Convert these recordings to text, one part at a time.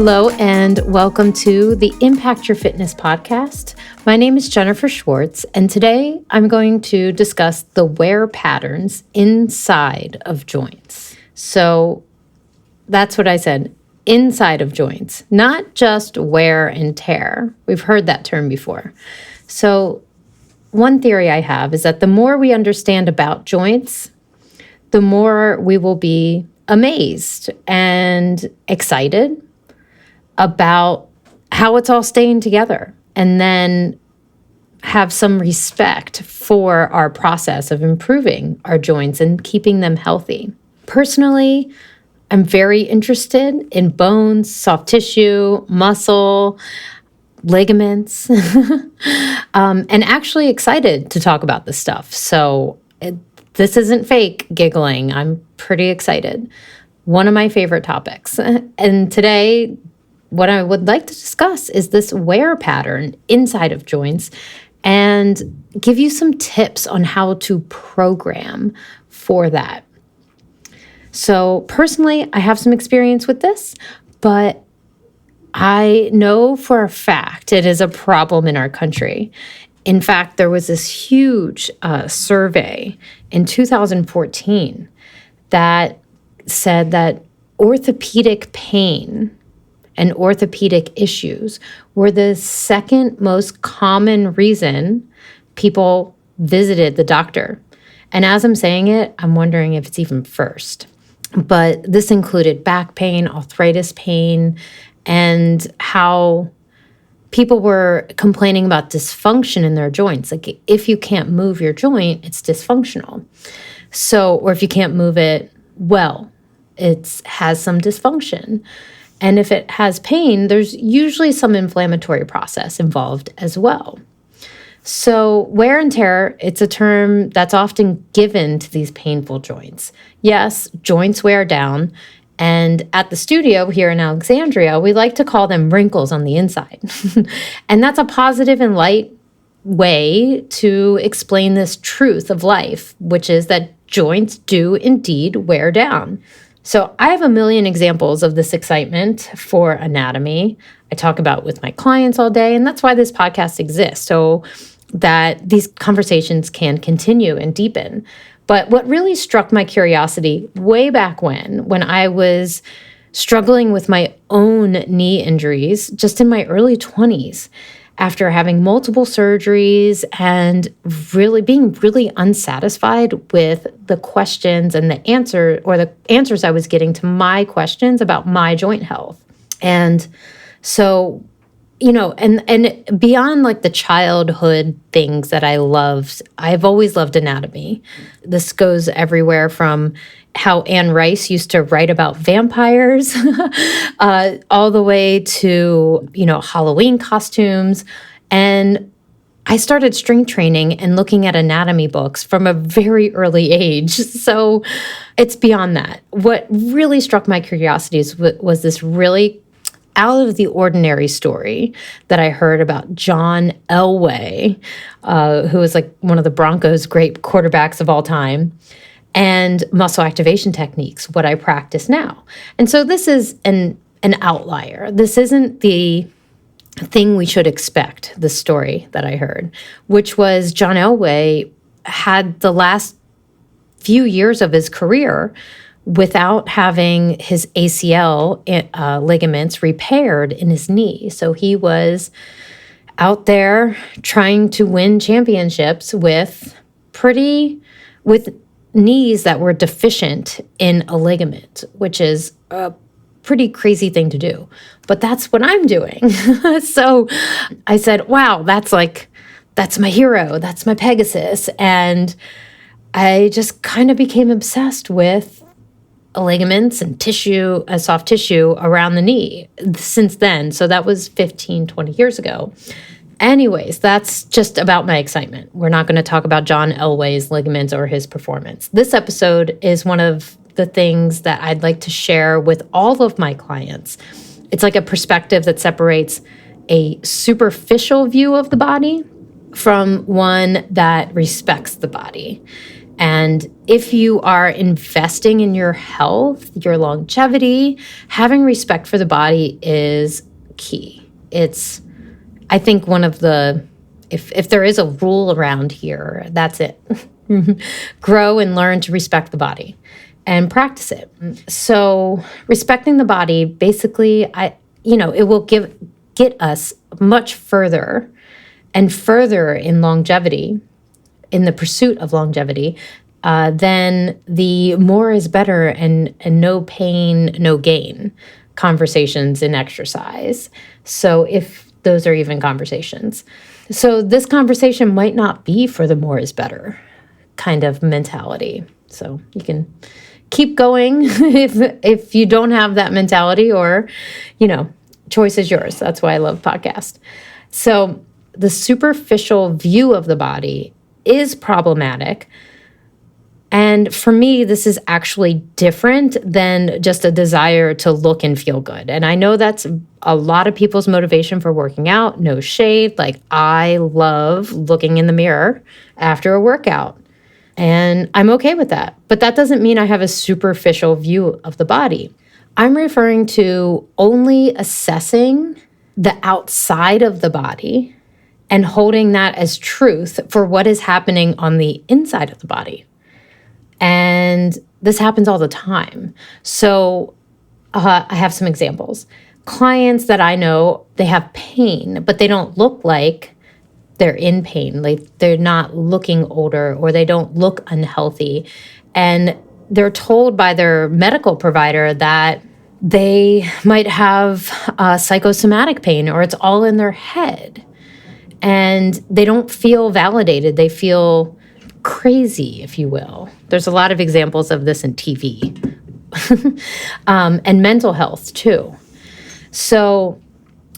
Hello and welcome to the Impact Your Fitness podcast. My name is Jennifer Schwartz, and today I'm going to discuss the wear patterns inside of joints. So that's what I said, inside of joints, not just wear and tear. We've heard that term before. So one theory I have is that the more we understand about joints, the more we will be amazed and excited about how it's all staying together, and then have some respect for our process of improving our joints and keeping them healthy. Personally, I'm very interested in bones, soft tissue, muscle, ligaments, and actually excited to talk about this stuff. So this isn't fake giggling. I'm pretty excited. One of my favorite topics. And today, what I would like to discuss is this wear pattern inside of joints and give you some tips on how to program for that. So personally, I have some experience with this, but I know for a fact it is a problem in our country. In fact, there was this huge survey in 2014 that said that orthopedic pain and orthopedic issues were the second most common reason people visited the doctor. And as I'm saying it, I'm wondering if it's even first. But this included back pain, arthritis pain, and how people were complaining about dysfunction in their joints. Like if you can't move your joint, it's dysfunctional. So, or if you can't move it well, it has some dysfunction. And if it has pain, there's usually some inflammatory process involved as well. So wear and tear, it's a term that's often given to these painful joints. Yes, joints wear down. And at the studio here in Alexandria, we like to call them wrinkles on the inside. And that's a positive and light way to explain this truth of life, which is that joints do indeed wear down. So I have a million examples of this excitement for anatomy. I talk about it with my clients all day, and that's why this podcast exists, so that these conversations can continue and deepen. But what really struck my curiosity way back when I was struggling with my own knee injuries, just in my early 20s, after having multiple surgeries and being really unsatisfied with the questions and the answers I was getting to my questions about my joint health. And so, and beyond like the childhood things that I loved, I've always loved anatomy. This goes everywhere from how Anne Rice used to write about vampires, all the way to, Halloween costumes. And I started strength training and looking at anatomy books from a very early age. So it's beyond that. What really struck my curiosity was this really out of the ordinary story that I heard about John Elway, who is like one of the Broncos' great quarterbacks of all time, and muscle activation techniques, what I practice now. And so this is an outlier. This isn't the thing we should expect, the story that I heard, which was John Elway had the last few years of his career without having his ACL ligaments repaired in his knee. So he was out there trying to win championships with knees that were deficient in a ligament, which is a pretty crazy thing to do. But that's what I'm doing. So I said, wow, that's my hero. That's my Pegasus. And I just kind of became obsessed with ligaments and tissue, soft tissue around the knee since then. So that was 15, 20 years ago. Anyways, that's just about my excitement. We're not going to talk about John Elway's ligaments or his performance. This episode is one of the things that I'd like to share with all of my clients. It's like a perspective that separates a superficial view of the body from one that respects the body. And if you are investing in your health, your longevity, having respect for the body is key. It's, I think, one of the, if there is a rule around here, that's it. Grow and learn to respect the body and practice it. So respecting the body, basically, it will get us much further and further in longevity, in the pursuit of longevity, then the more is better and no pain, no gain conversations in exercise. So if those are even conversations. So this conversation might not be for the more is better kind of mentality. So you can keep going if you don't have that mentality, or, choice is yours. That's why I love podcasts. So the superficial view of the body is problematic. And for me, this is actually different than just a desire to look and feel good. And I know that's a lot of people's motivation for working out. No shade. Like, I love looking in the mirror after a workout. And I'm okay with that. But that doesn't mean I have a superficial view of the body. I'm referring to only assessing the outside of the body and holding that as truth for what is happening on the inside of the body. And this happens all the time. So I have some examples. Clients that I know, they have pain, but they don't look like they're in pain. Like, they're not looking older, or they don't look unhealthy. And they're told by their medical provider that they might have psychosomatic pain, or it's all in their head. And they don't feel validated. They feel crazy, if you will. There's a lot of examples of this in TV. And mental health, too. So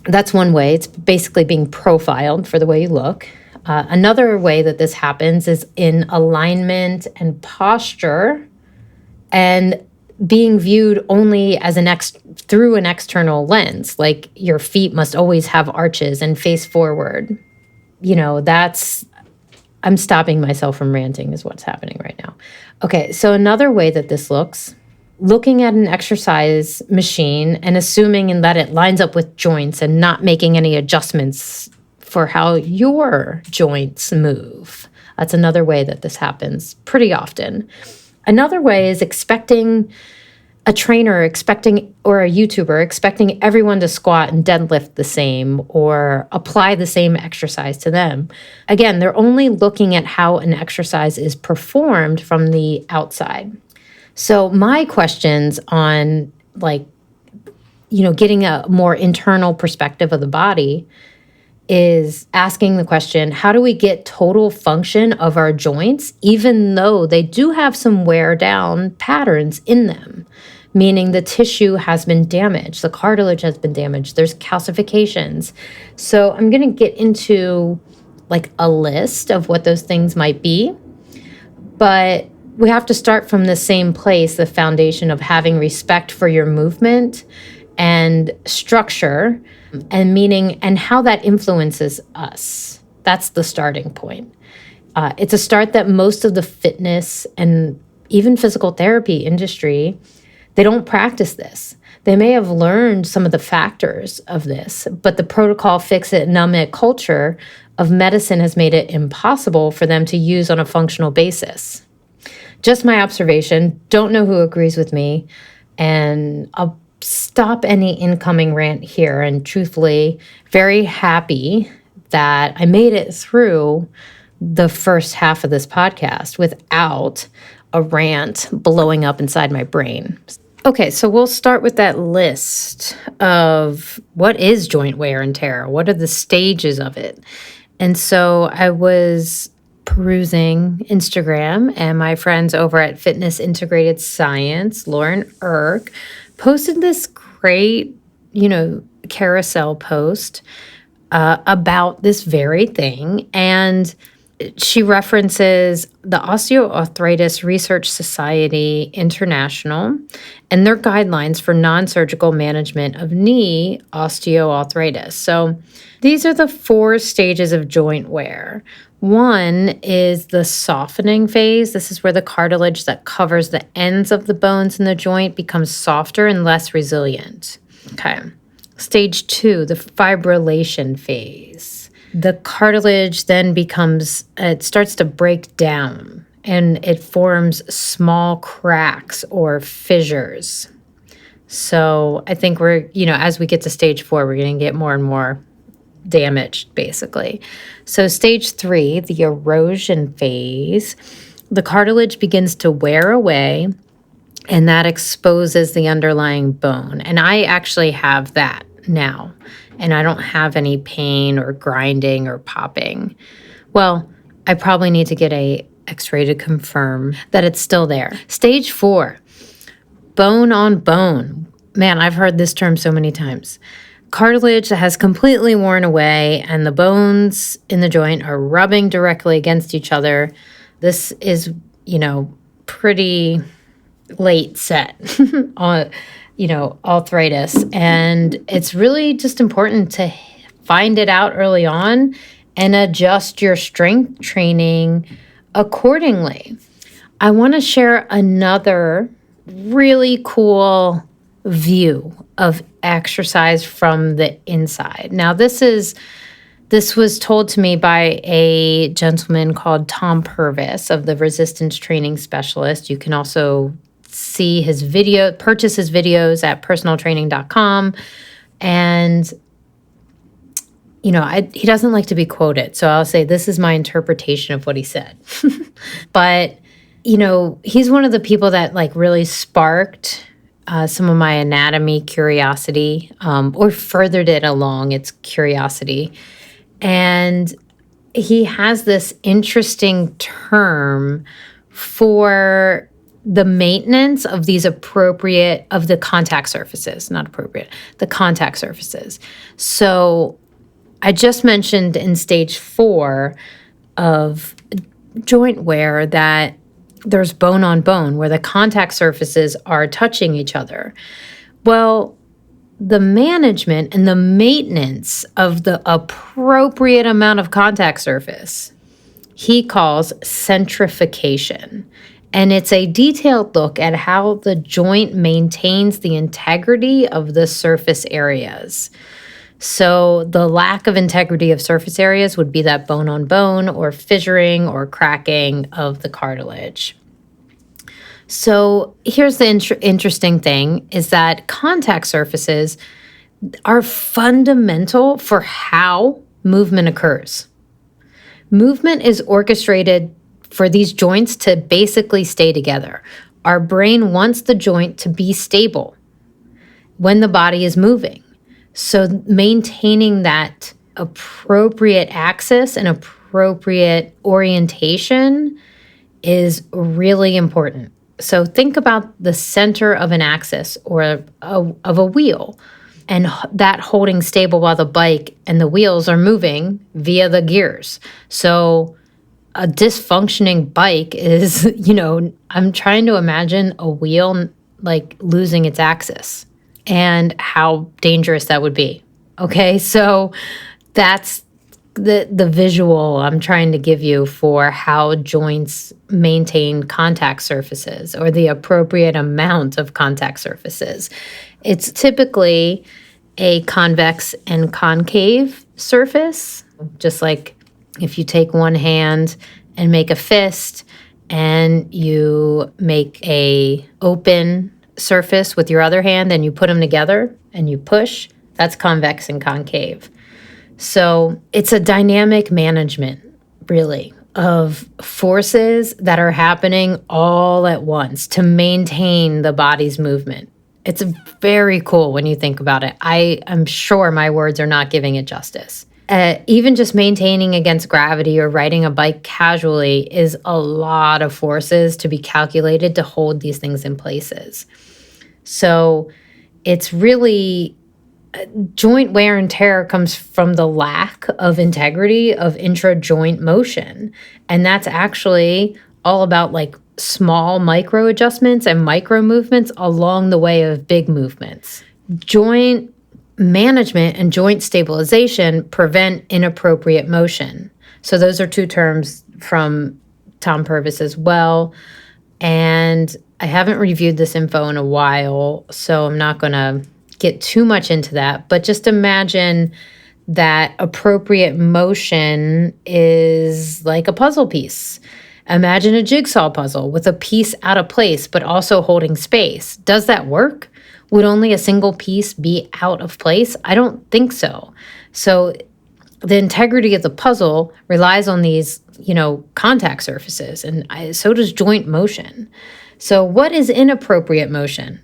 that's one way. It's basically being profiled for the way you look. Another way that this happens is in alignment and posture, and being viewed only as through an external lens. Like, your feet must always have arches and face forward. I'm stopping myself from ranting is what's happening right now. Okay, so another way that this looks, looking at an exercise machine and assuming that it lines up with joints and not making any adjustments for how your joints move. That's another way that this happens pretty often. Another way is expecting a trainer or a YouTuber expecting everyone to squat and deadlift the same or apply the same exercise to them. Again, they're only looking at how an exercise is performed from the outside. So my questions on, getting a more internal perspective of the body is asking the question, how do we get total function of our joints, even though they do have some wear down patterns in them? Meaning the tissue has been damaged, the cartilage has been damaged, there's calcifications. So I'm going to get into a list of what those things might be. But we have to start from the same place, the foundation of having respect for your movement and structure and meaning, and how that influences us. That's the starting point. It's a start that most of the fitness and even physical therapy industry, they don't practice this. They may have learned some of the factors of this, but the protocol fix it, numb it culture of medicine has made it impossible for them to use on a functional basis. Just my observation, don't know who agrees with me, and I'll stop any incoming rant here. And truthfully, very happy that I made it through the first half of this podcast without a rant blowing up inside my brain. Okay, so we'll start with that list of what is joint wear and tear? What are the stages of it? And so I was perusing Instagram, and my friends over at Fitness Integrated Science, Lauren Irk, posted this great, carousel post about this very thing. And she references the Osteoarthritis Research Society International and their guidelines for non-surgical management of knee osteoarthritis. So these are the 4 stages of joint wear. One is the softening phase. This is where the cartilage that covers the ends of the bones in the joint becomes softer and less resilient. Okay. Stage 2, the fibrillation phase. The cartilage then it starts to break down and it forms small cracks or fissures. So I think as we get to stage 4, we're going to get more and more damaged, basically. So stage 3, the erosion phase, the cartilage begins to wear away and that exposes the underlying bone. And I actually have that now. And I don't have any pain or grinding or popping. Well, I probably need to get a x-ray to confirm that it's still there. Stage 4, bone on bone. Man, I've heard this term so many times. Cartilage that has completely worn away and the bones in the joint are rubbing directly against each other. This is, pretty late set on arthritis. And it's really just important to find it out early on and adjust your strength training accordingly. I want to share another really cool view of exercise from the inside. Now, this was told to me by a gentleman called Tom Purvis of the Resistance Training Specialist. You can also see purchase his videos at personaltraining.com. And, he doesn't like to be quoted. So I'll say this is my interpretation of what he said. But, he's one of the people that really sparked some of my anatomy curiosity or furthered it along its curiosity. And he has this interesting term for the maintenance of the contact surfaces, the contact surfaces. So I just mentioned in stage 4 of joint wear that there's bone on bone where the contact surfaces are touching each other. Well, the management and the maintenance of the appropriate amount of contact surface, he calls centrifugation. And it's a detailed look at how the joint maintains the integrity of the surface areas. So the lack of integrity of surface areas would be that bone on bone or fissuring or cracking of the cartilage. So here's the interesting thing is that contact surfaces are fundamental for how movement occurs. Movement is orchestrated for these joints to basically stay together. Our brain wants the joint to be stable when the body is moving. So maintaining that appropriate axis and appropriate orientation is really important. So think about the center of an axis or of a wheel and that holding stable while the bike and the wheels are moving via the gears. So a dysfunctioning bike is, I'm trying to imagine a wheel losing its axis and how dangerous that would be. Okay, so that's the visual I'm trying to give you for how joints maintain contact surfaces or the appropriate amount of contact surfaces. It's typically a convex and concave surface, just like if you take one hand and make a fist and you make a open surface with your other hand and you put them together and you push, that's convex and concave. So it's a dynamic management, really, of forces that are happening all at once to maintain the body's movement. It's very cool when you think about it. I'm sure my words are not giving it justice. Even just maintaining against gravity or riding a bike casually is a lot of forces to be calculated to hold these things in places. So it's really joint wear and tear comes from the lack of integrity of intra-joint motion. And that's actually all about like small micro adjustments and micro movements along the way of big movements. Joint management and joint stabilization prevent inappropriate motion. So those are two terms from Tom Purvis as well. And I haven't reviewed this info in a while, so I'm not going to get too much into that. But just imagine that appropriate motion is like a puzzle piece. Imagine a jigsaw puzzle with a piece out of place, but also holding space. Does that work? Would only a single piece be out of place? I don't think so. So the integrity of the puzzle relies on these, contact surfaces, and so does joint motion. So what is inappropriate motion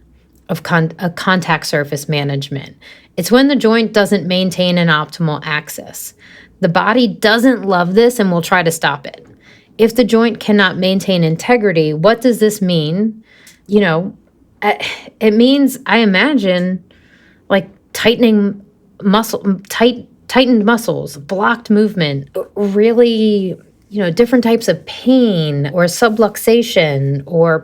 of a contact surface management? It's when the joint doesn't maintain an optimal axis. The body doesn't love this and will try to stop it. If the joint cannot maintain integrity, what does this mean? It means, I imagine, like tightened muscles, blocked movement, really, different types of pain or subluxation or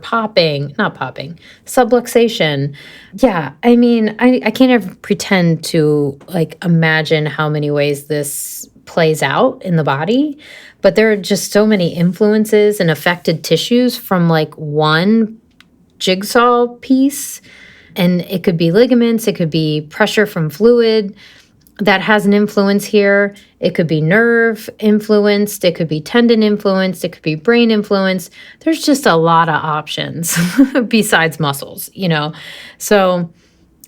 subluxation. Yeah, I mean, I can't ever pretend to like imagine how many ways this plays out in the body, but there are just so many influences and affected tissues from like one jigsaw piece. And it could be ligaments, it could be pressure from fluid that has an influence here. It could be nerve influenced, it could be tendon influenced, it could be brain influenced. There's just a lot of options besides muscles, So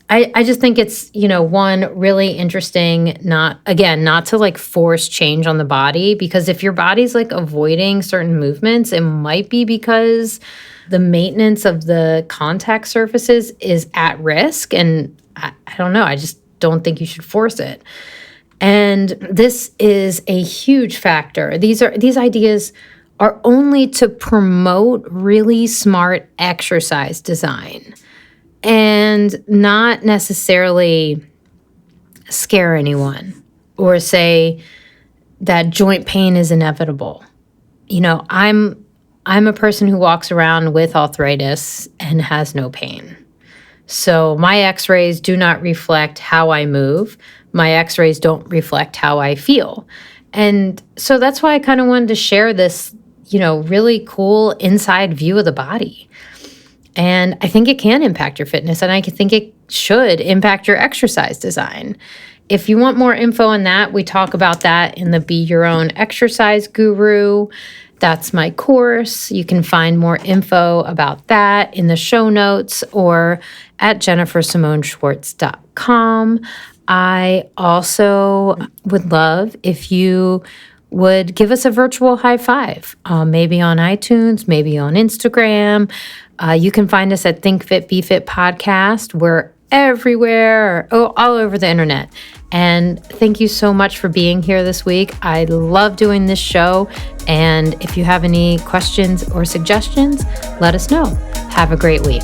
I just think it's, one really interesting, not to like force change on the body, because if your body's like avoiding certain movements, it might be because the maintenance of the contact surfaces is at risk. And I don't know, I just don't think you should force it. And this is a huge factor. These ideas are only to promote really smart exercise design and not necessarily scare anyone or say that joint pain is inevitable. I'm a person who walks around with arthritis and has no pain. So my x-rays do not reflect how I move. My x-rays don't reflect how I feel. And so that's why I kind of wanted to share this, really cool inside view of the body. And I think it can impact your fitness, and I think it should impact your exercise design. If you want more info on that, we talk about that in the Be Your Own Exercise Guru. That's my course. You can find more info about that in the show notes or at jennifersimoneschwartz.com. I also would love if you would give us a virtual high five, maybe on iTunes, maybe on Instagram. You can find us at Think Fit, Be Fit Podcast. We're everywhere, all over the internet. And thank you so much for being here this week. I love doing this show. And if you have any questions or suggestions, let us know. Have a great week.